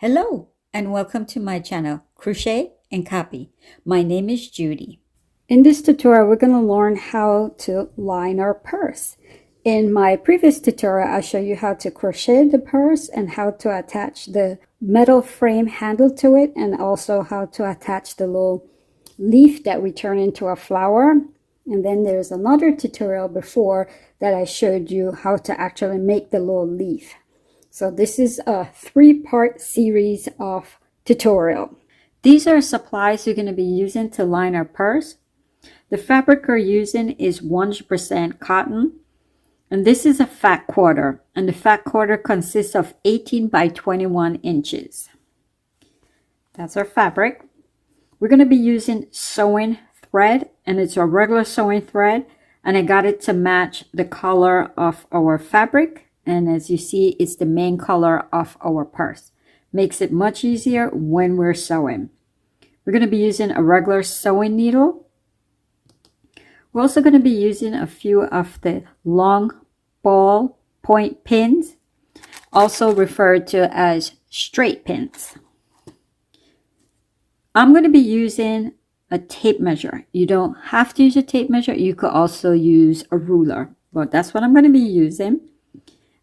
Hello and welcome to my channel, Crochet and Copy. My name is Judy. In this tutorial, we're going to learn how to line our purse. In my previous tutorial, I showed you how to crochet the purse and how to attach the metal frame handle to it, and also how to attach the little leaf that we turn into a flower. And then there's another tutorial before that I showed you how to actually make the little leaf. So this is a 3-part series of tutorial. These are supplies you're going to be using to line our purse. The fabric we're using is 100% cotton. And this is a fat quarter. And the fat quarter consists of 18 by 21 inches. That's our fabric. We're going to be using sewing thread. And it's a regular sewing thread. And I got it to match the color of our fabric. And as you see, it's the main color of our purse. Makes it much easier when we're sewing. We're going to be using a regular sewing needle. We're also going to be using a few of the long ball point pins, also referred to as straight pins. I'm going to be using a tape measure. You don't have to use a tape measure. You could also use a ruler, but that's what I'm going to be using.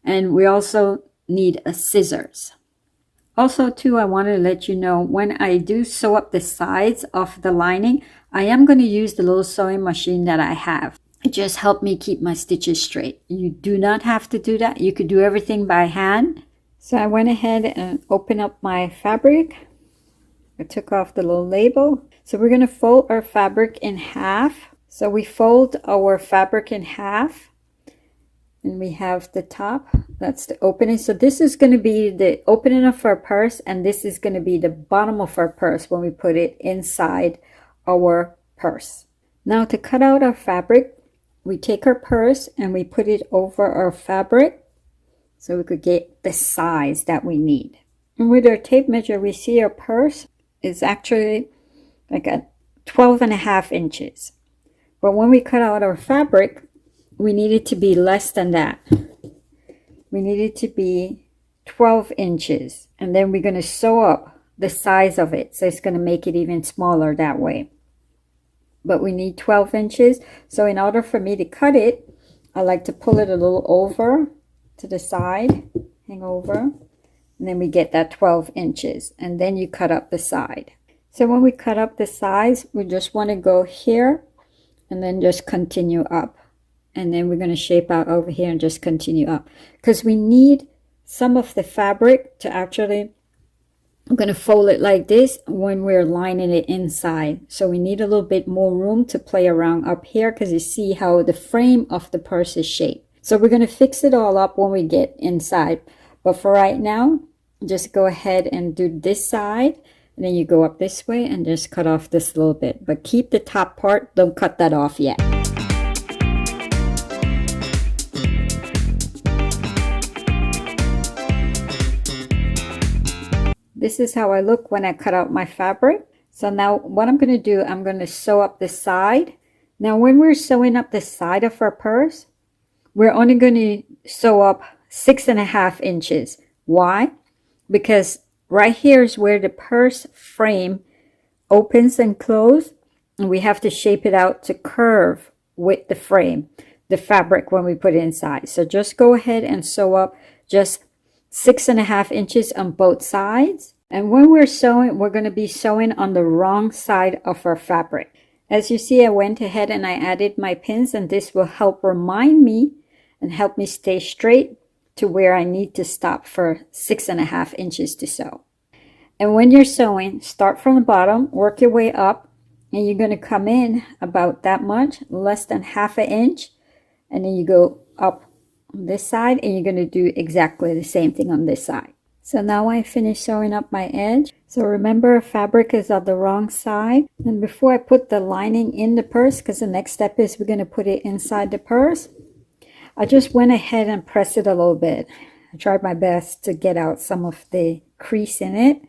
And we also need a scissors. Also too, I want to let you know, when I do sew up the sides of the lining, I am going to use the little sewing machine that I have. It just helped me keep my stitches straight. You do not have to do that. You could do everything by hand. So I went ahead and opened up my fabric. I took off the little label. So we're going to fold our fabric in half. So we fold our fabric in half. And we have the top, that's the opening. So this is going to be the opening of our purse, and this is going to be the bottom of our purse when we put it inside our purse. Now to cut out our fabric, we take our purse and we put it over our fabric so we could get the size that we need. And with our tape measure, we see our purse is actually like a 12.5 inches. But when we cut out our fabric, we need it to be less than that. We need it to be 12 inches. And then we're going to sew up the size of it. So it's going to make it even smaller that way. But we need 12 inches. So in order for me to cut it, I like to pull it a little over to the side. Hang over. And then we get that 12 inches. And then you cut up the side. So when we cut up the sides, we just want to go here. And then just continue up. And then we're going to shape out over here and just continue up, because we need some of the fabric to actually, I'm going to fold it like this when we're lining it inside. So we need a little bit more room to play around up here, because you see how the frame of the purse is shaped. So we're going to fix it all up when we get inside. But for right now, just go ahead and do this side. And then you go up this way and just cut off this little bit. But keep the top part. Don't cut that off yet. This is how I look when I cut out my fabric. So now what I'm going to do, I'm going to sew up the side. Now when we're sewing up the side of our purse, we're only going to sew up 6.5 inches. Why? Because right here is where the purse frame opens and closes. And we have to shape it out to curve with the frame, the fabric, when we put it inside. So just go ahead and sew up just 6.5 inches on both sides. And when we're sewing, we're going to be sewing on the wrong side of our fabric. As you see, I went ahead and I added my pins, and this will help remind me and help me stay straight to where I need to stop for 6.5 inches to sew. And when you're sewing, start from the bottom, work your way up, and you're going to come in about that much, less than ½ inch, and then you go up on this side, and you're going to do exactly the same thing on this side. So now I finished sewing up my edge. So remember, fabric is on the wrong side. And before I put the lining in the purse, because the next step is we're going to put it inside the purse, I just went ahead and pressed it a little bit. I tried my best to get out some of the crease in it,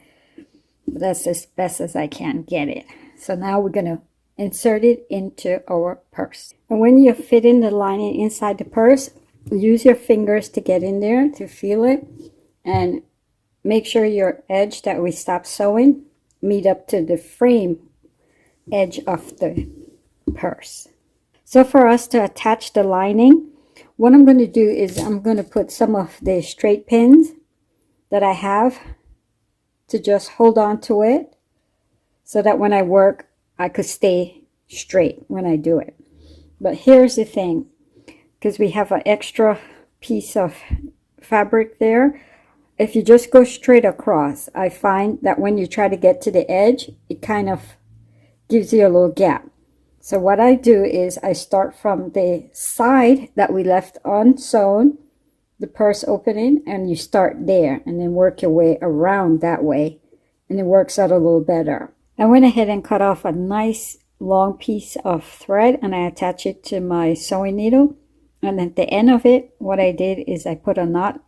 but that's as best as I can get it. So now we're going to insert it into our purse. And when you fit in the lining inside the purse, use your fingers to get in there to feel it, and make sure your edge that we stopped sewing meet up to the frame edge of the purse. So for us to attach the lining, what I'm going to do is I'm going to put some of the straight pins that I have to just hold on to it so that when I work, I could stay straight when I do it. But here's the thing, because we have an extra piece of fabric there, if you just go straight across, I find that when you try to get to the edge, it kind of gives you a little gap. So what I do is I start from the side that we left unsewn, the purse opening, and you start there and then work your way around that way, and it works out a little better. I went ahead and cut off a nice long piece of thread and I attach it to my sewing needle, and at the end of it, what I did is I put a knot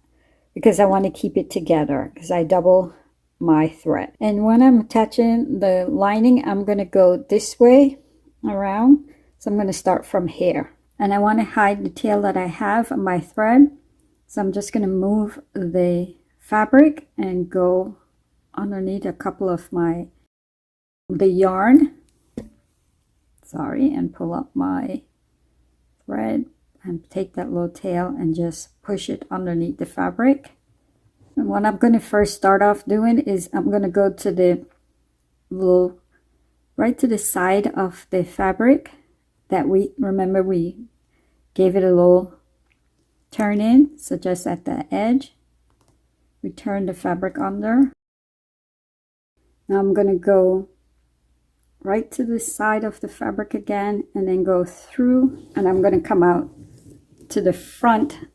because I want to keep it together because I double my thread. And when I'm attaching the lining, I'm going to go this way around. So I'm going to start from here, and I want to hide the tail that I have on my thread. So I'm just going to move the fabric and go underneath a couple of the yarn, and pull up my thread and take that little tail and just push it underneath the fabric. And what I'm going to first start off doing is I'm going to go to the little, right to the side of the fabric that we gave it a little turn in. So just at the edge, we turn the fabric under. Now I'm going to go right to the side of the fabric again and then go through, and I'm going to come out to the front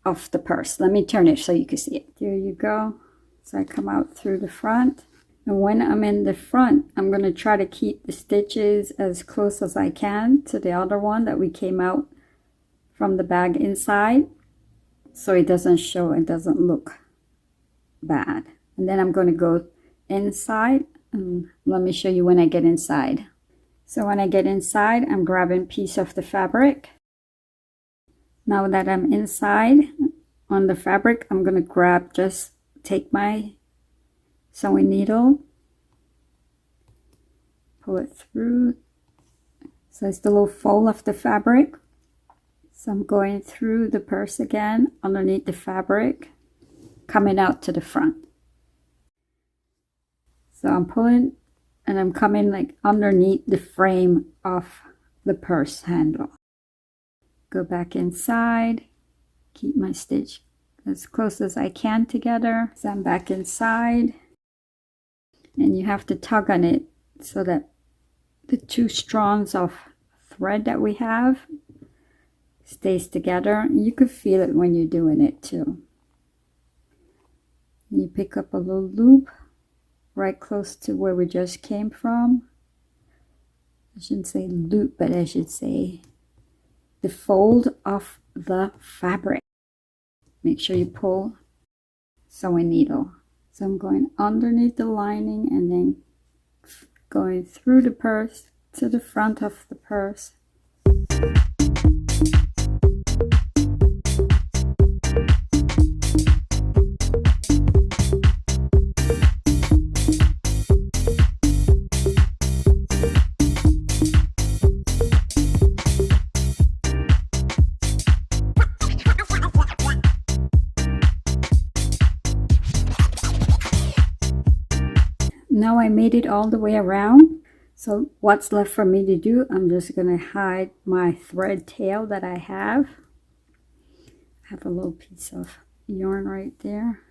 of the purse. Let me turn it so you can see it. There you go. So I come out through the front, and when I'm in the front, I'm going to try to keep the stitches as close as I can to the other one that we came out from the bag inside, so it doesn't show, it doesn't look bad. And then I'm going to go inside, and let me show you when I get inside. So when I get inside, I'm grabbing a piece of the fabric. Now that I'm inside on the fabric, I'm going to take my sewing needle, pull it through. So it's the little fold of the fabric. So I'm going through the purse again, underneath the fabric, coming out to the front. So I'm pulling and I'm coming like underneath the frame of the purse handle. Go back inside, keep my stitch as close as I can together. So I'm back inside, and you have to tug on it so that the two strands of thread that we have stays together. You could feel it when you're doing it too. You pick up a little loop right close to where we just came from. I shouldn't say loop, but I should say the fold of the fabric. Make sure you pull sewing needle. So I'm going underneath the lining and then going through the purse to the front of the purse. Now I made it all the way around. So what's left for me to do, I'm just going to hide my thread tail that I have. I have a little piece of yarn right there.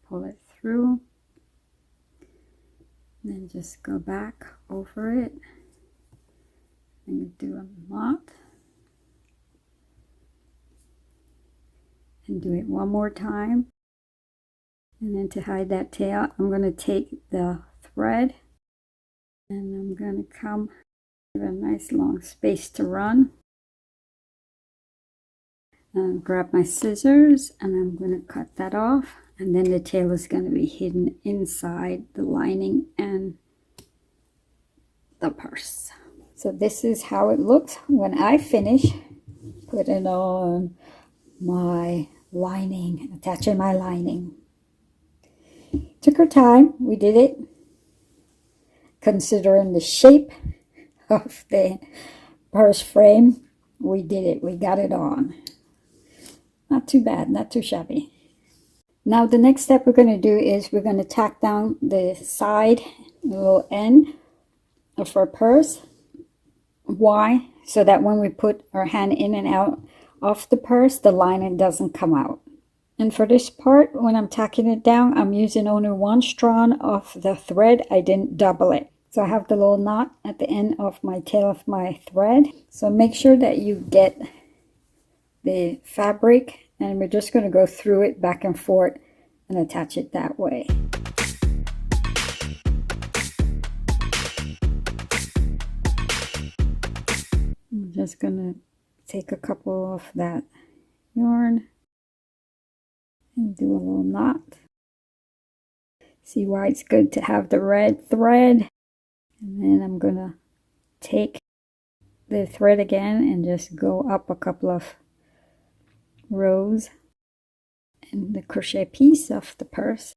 Pull it through. And then just go back over it. And do a knot. And do it one more time. And then to hide that tail, I'm going to take the thread and I'm going to come, give a nice long space to run, and grab my scissors and I'm going to cut that off, and then the tail is going to be hidden inside the lining and the purse. So this is how it looks when I finish putting on my lining, attaching my lining. Took our time, we did it. Considering the shape of the purse frame, we did it, we got it on. Not too bad, not too shabby. Now the next step we're going to do is we're going to tack down the side, the little end of our purse. Why? So that when we put our hand in and out of the purse, the lining doesn't come out. And for this part, when I'm tacking it down, I'm using only one strand of the thread. I didn't double it. So I have the little knot at the end of my tail of my thread. So make sure that you get the fabric, and we're just going to go through it back and forth and attach it that way. I'm just going to take a couple of that yarn and do a little knot. See why it's good to have the red thread. And then I'm going to take the thread again and just go up a couple of rows in the crochet piece of the purse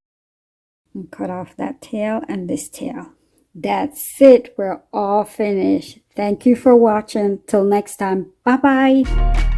and cut off that tail and this tail. That's it. We're all finished. Thank you for watching. Till next time. Bye bye.